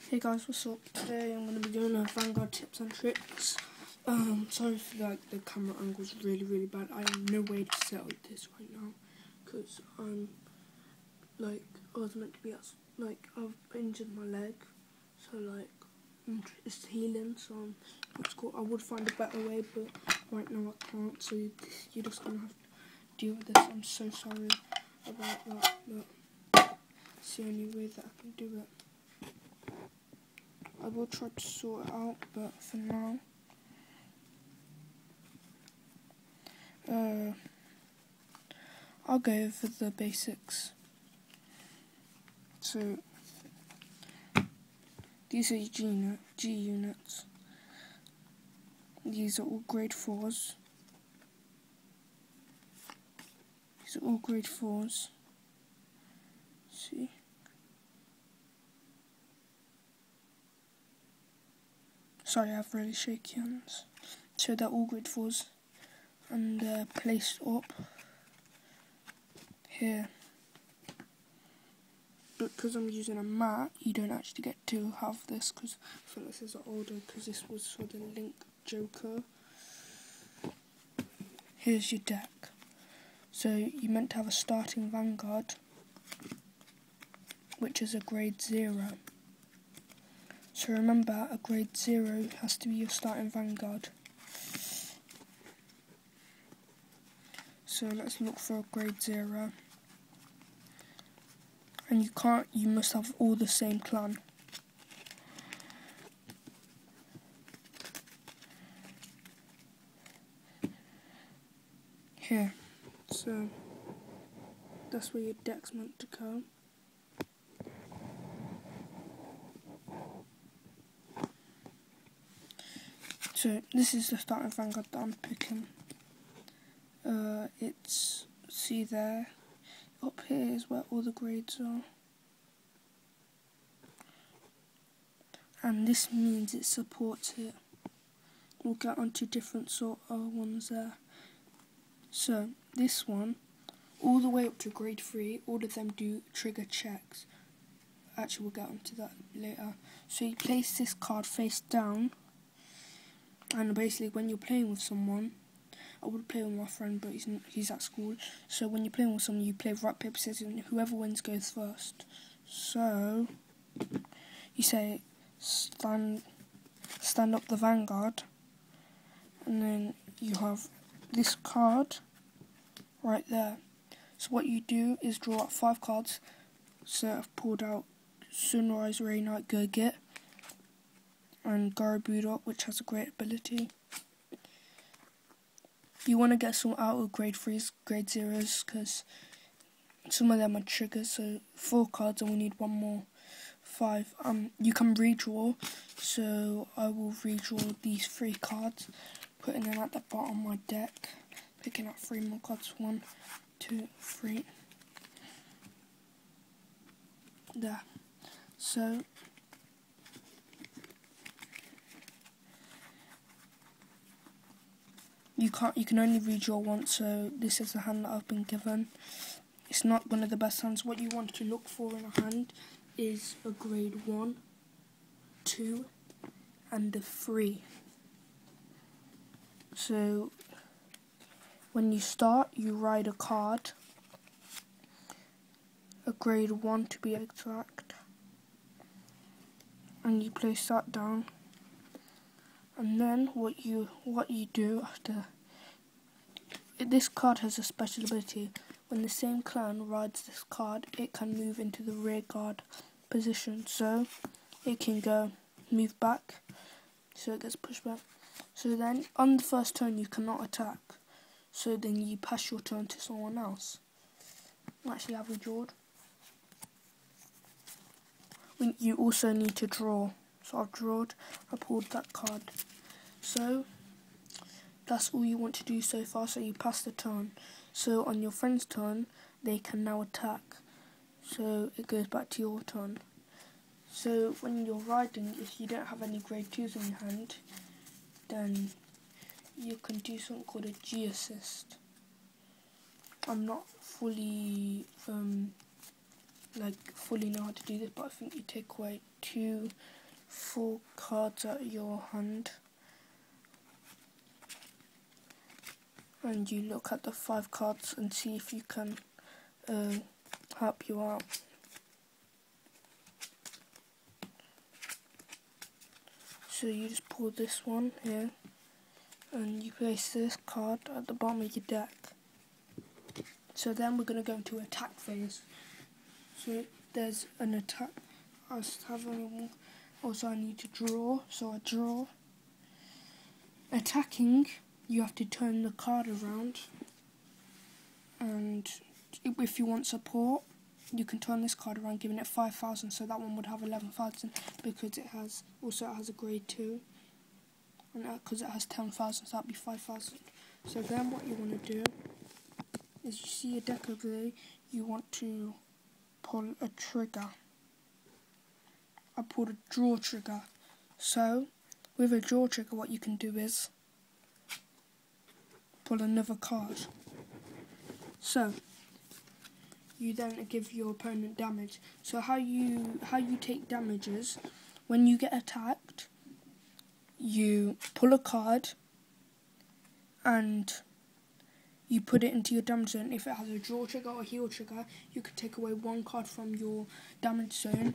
Hey guys, what's up? Today I'm going to be doing a Vanguard tips and tricks. Sorry for the camera angle is really bad. I have no way to set up this right now because I was meant to be I've injured my leg, so it's healing. So I would find a better way, but right now I can't. So you're just gonna have to deal with this. I'm so sorry about that, but it's the only way that I can do it. I will try to sort it out, but for now, I'll go over the basics. So, these are your G units. These are all grade 4s. These are all grade 4s. See? Sorry, I have really shaky hands. So they're all grade 4s, and they're placed up here. But because I'm using a mat, you don't actually get to have this, because I feel like this is older, because this was for the Link Joker. Here's your deck. So you're meant to have a starting Vanguard, which is a grade 0. So remember, a grade 0 has to be your starting Vanguard. So let's look for a grade 0. And you must have all the same clan. Here. So that's where your deck's meant to go. So this is the starting Vanguard that I'm picking. See there, up here is where all the grades are. And this means it supports it. We'll get onto different sort of ones there. So this one, all the way up to grade 3, all of them do trigger checks. Actually, we'll get onto that later. So you place this card face down. And basically, when you're playing with someone, I would play with my friend, but he's at school. So when you're playing with someone, you play rock, paper, scissors, and whoever wins goes first. So you say, stand up the Vanguard, and then you have this card right there. So what you do is draw out 5 cards. So I've pulled out Sunrise, Ray, Night, Go Get, and Garabuda, which has a great ability. You want to get some out of grade 3s, grade 0s, because some of them are triggers. So 4 cards, and we need 1 more. 5. You can redraw. So I will redraw these 3 cards, putting them at the bottom of my deck, picking up 3 more cards. 1, 2, 3. There. So you can only redraw once, so this is the hand that I've been given. It's not one of the best hands. What you want to look for in a hand is a grade 1, 2, and a 3. So when you start, you ride a card, a grade 1 to be exact, and you place that down. And then what you do after, this card has a special ability. When the same clan rides this card, it can move into the rear guard position. So it can go move back, so it gets pushed back. So then on the first turn you cannot attack. So then you pass your turn to someone else. Actually, have we drawed? You also need to draw. So I've drawed, I pulled that card. So that's all you want to do so far, so you pass the turn. So on your friend's turn, they can now attack. So it goes back to your turn. So when you're riding, if you don't have any grade 2s in your hand, then you can do something called a G assist. I'm not fully like fully know how to do this, but I think you take away 2 full cards out of your hand and you look at the 5 cards and see if you can help you out. So you just pull this one here and you place this card at the bottom of your deck. So then we're going to go into attack phase. So there's an attack. Also I need to draw, so I draw. Attacking, you have to turn the card around, and if you want support, you can turn this card around, giving it 5,000, so that one would have 11,000 because it has a grade 2, and because it has 10,000, so that'd be 5,000. So then what you want to do is, you see a deck over there, you want to pull a trigger. I pulled a draw trigger. So with a draw trigger, what you can do is pull another card. So you then give your opponent damage. So how you take damage is, when you get attacked, you pull a card and you put it into your damage zone. If it has a draw trigger or a heal trigger, you could take away 1 card from your damage zone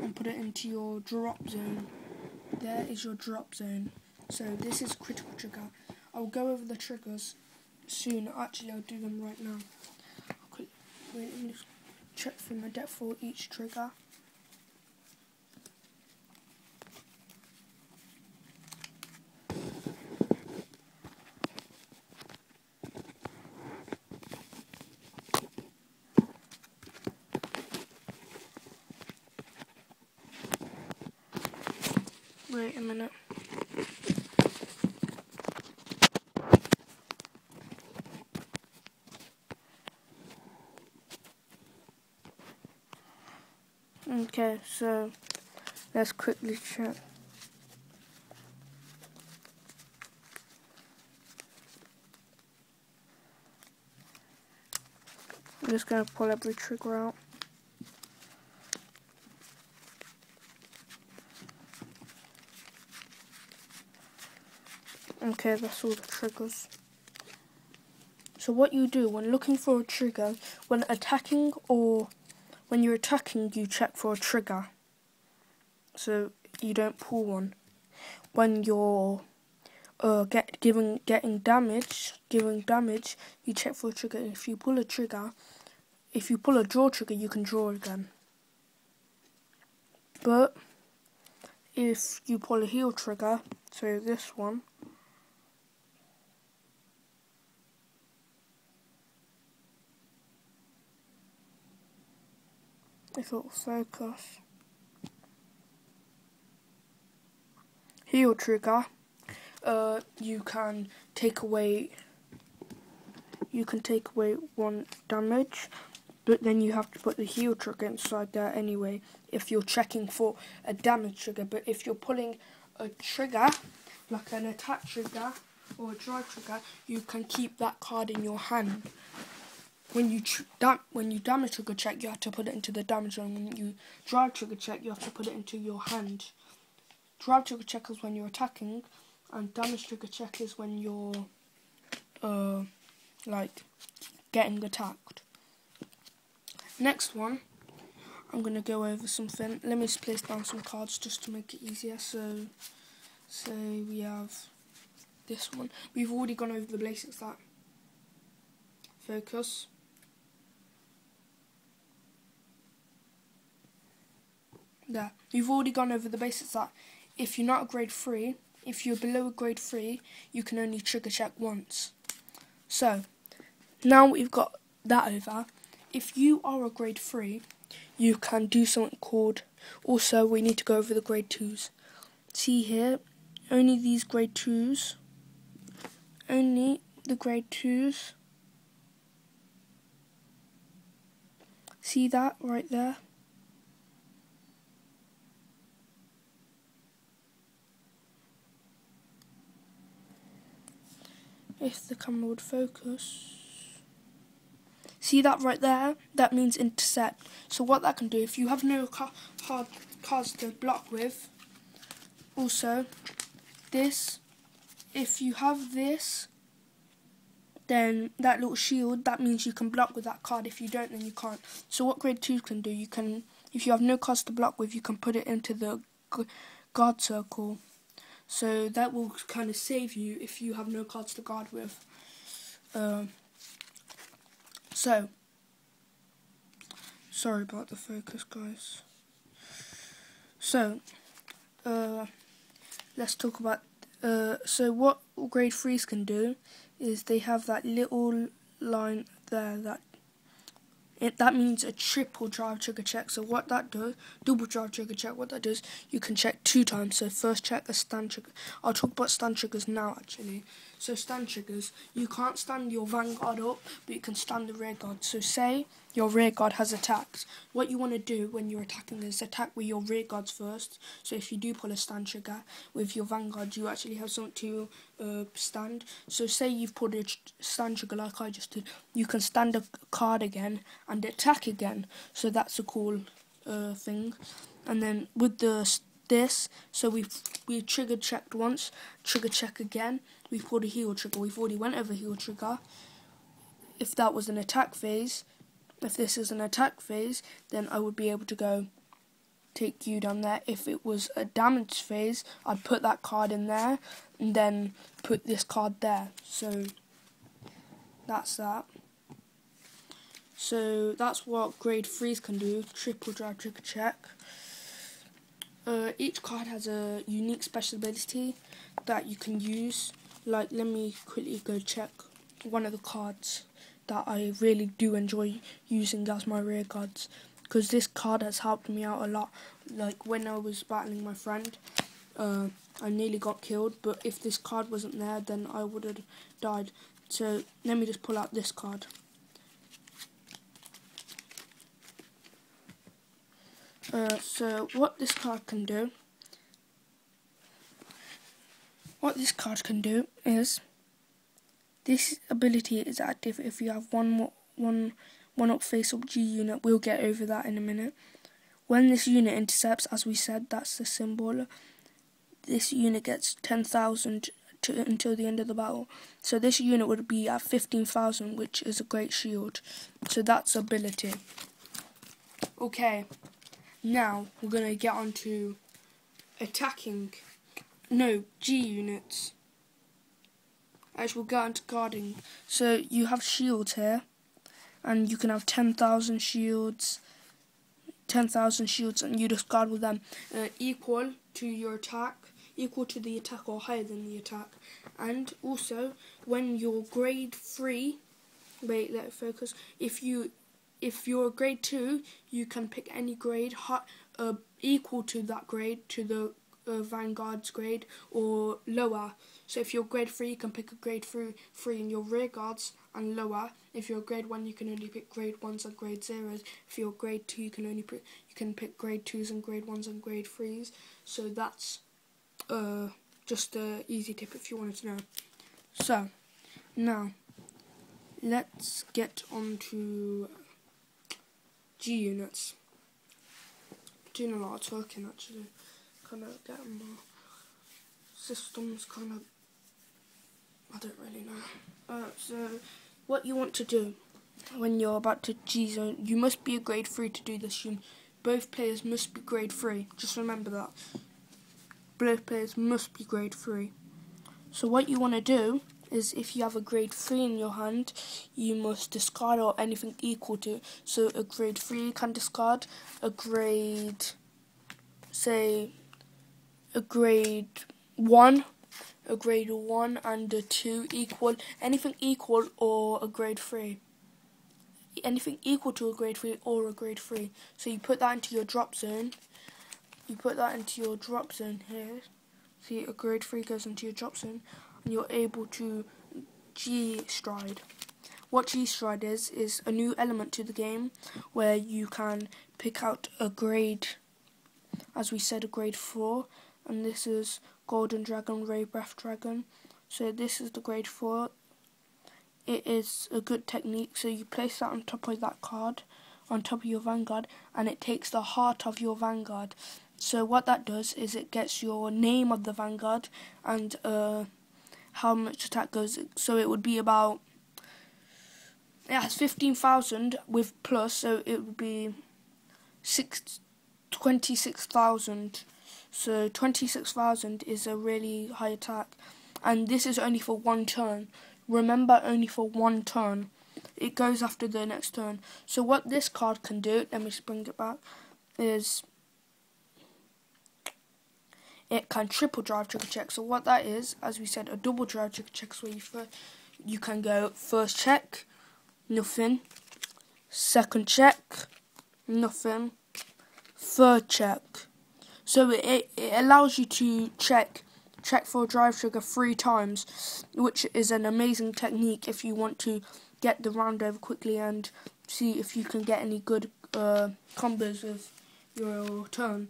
and put it into your drop zone. There is your drop zone. So this is critical trigger. I'll go over the triggers soon. Actually, I'll do them right now. Wait, let me just check through my deck for each trigger. Wait a minute. Okay, so let's quickly check. I'm just going to pull every trigger out. Okay, that's all the triggers. So what you do when looking for a trigger, when attacking or when you're attacking, you check for a trigger, so you don't pull one. When you're giving damage, you check for a trigger. If you pull a draw trigger, you can draw again. But if you pull a heal trigger, so this one, if it will focus, heal trigger, you can take away 1 damage, but then you have to put the heal trigger inside there anyway if you're checking for a damage trigger. But if you're pulling a trigger, like an attack trigger or a drive trigger, you can keep that card in your hand. When you damage trigger check, you have to put it into the damage zone. When you drive trigger check, you have to put it into your hand. Drive trigger check is when you're attacking, and damage trigger check is when you're like getting attacked. Next one, I'm gonna go over something. Let me just place down some cards just to make it easier. So we have this one. We've already gone over the basics, that focus, there. We've already gone over the basics that if you're not a grade 3, if you're below a grade 3, you can only trigger check once. So now we've got that over, if you are a grade 3, you can do something called, also we need to go over the grade 2s. See here, only these grade 2s, only the grade 2s. See that right there? If the camera would focus. See that right there? That means intercept. So what that can do, if you have no hard cards to block with, also this, if you have this, then that little shield, that means you can block with that card. If you don't, then you can't. So what grade 2 can do, you can, if you have no cards to block with, you can put it into the guard circle. So that will kind of save you if you have no cards to guard with. So, sorry about the focus, guys. So, let's talk about, so what grade 3s can do is they have that little line there that means a triple drive trigger check. So what that does, double drive trigger check, what that does, you can check 2 times. So first check a stand trigger. I'll talk about stand triggers now actually. So stand triggers, you can't stand your Vanguard up, but you can stand the rear guard. So say your rear guard has attacked. What you want to do when you're attacking is attack with your rear guards first. So if you do pull a stand trigger with your Vanguard, you actually have something to stand. So say you've pulled a stand trigger like I just did, you can stand a card again and attack again. So that's a cool thing. And then with this, so we trigger checked once, trigger check again, we pulled a heal trigger, we've already went over heal trigger. If that was an attack phase, if this is an attack phase, then I would be able to go take you down there. If it was a damage phase, I'd put that card in there and then put this card there. So that's that. So that's what grade 3s can do, triple drive trigger check. Each card has a unique special ability that you can use. Like, let me quickly go check one of the cards that I really do enjoy using as my rear guards, because this card has helped me out a lot. Like when I was battling my friend, I nearly got killed, but if this card wasn't there, then I would have died. So let me just pull out this card. So what this card can do, is this ability is active if you have one up face up G unit. We'll get over that in a minute. When this unit intercepts, as we said, that's the symbol. This unit gets 10,000 until the end of the battle. So this unit would be at 15,000, which is a great shield. So that's ability. Okay, now we're gonna get on to G units. Actually, we'll get on to guarding. So you have shields here, and you can have 10,000 shields. 10,000 shields, and you just guard with them equal to your attack, equal to the attack or higher than the attack. And also, when you're grade 3, wait, let it focus. If you're grade 2, you can pick any grade equal to that grade, to the Vanguard's grade, or lower. So if you're grade 3, you can pick a grade 3 in your rear guards and lower. If you're grade 1, you can only pick grade 1s and grade 0s. If you're grade 2, you can pick grade 2s and grade 1s and grade 3s. So that's just an easy tip if you wanted to know. So now let's get on to G units. Doing a lot of talking actually. Kind of getting my systems kind of, I don't really know. So what you want to do when you're about to G zone, you must be a grade 3 to do this. Both players must be grade 3. Just remember that. Both players must be grade 3. So what you want to do is, if you have a grade 3 in your hand, you must discard or anything equal to. So a grade 3 can discard, a grade, say, a grade 1 and a 2 equal, anything equal or a grade 3. Anything equal to a grade 3 or a grade 3. So you put that into your drop zone. You put that into your drop zone here. See, a grade 3 goes into your drop zone, and you're able to G-stride. What G-stride is a new element to the game where you can pick out a grade, as we said, a grade 4. And this is Golden Dragon, Ray Breath Dragon. So this is the grade 4. it is a good technique. So you place that on top of that card, on top of your Vanguard, and it takes the heart of your Vanguard. So what that does is it gets your name of the Vanguard and how much attack goes. So it would be about, it has 15,000 with plus, so it would be 26,000. So 26,000 is a really high attack, and this is only for one turn. Remember, only for one turn. It goes after the next turn. So what this card can do, let me just bring it back, is it can triple drive trigger check. So what that is, as we said, a double drive trigger check is where you can go first check, nothing, second check, nothing, third check. So it allows you to check for a drive trigger 3 times, which is an amazing technique if you want to get the round over quickly and see if you can get any good combos with your turn.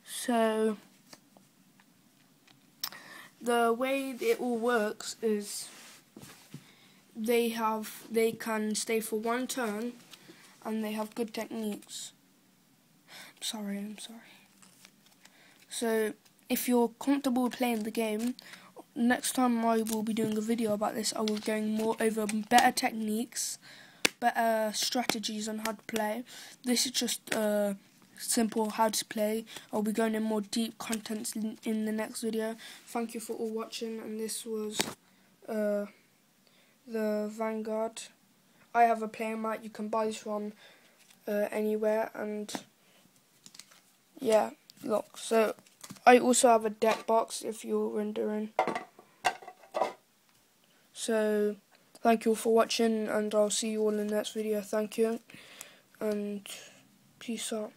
So the way it all works is they can stay for one turn, and they have good techniques. I'm sorry. So if you're comfortable playing the game, next time I will be doing a video about this. I will be going more over better techniques, better strategies on how to play. This is just simple how to play. I'll be going in more deep contents in the next video. Thank you for all watching, and this was the Vanguard. I have a player mat. You can buy this from anywhere, and yeah, look. So I also have a deck box if you're wondering. So thank you all for watching, and I'll see you all in the next video. Thank you, and peace out.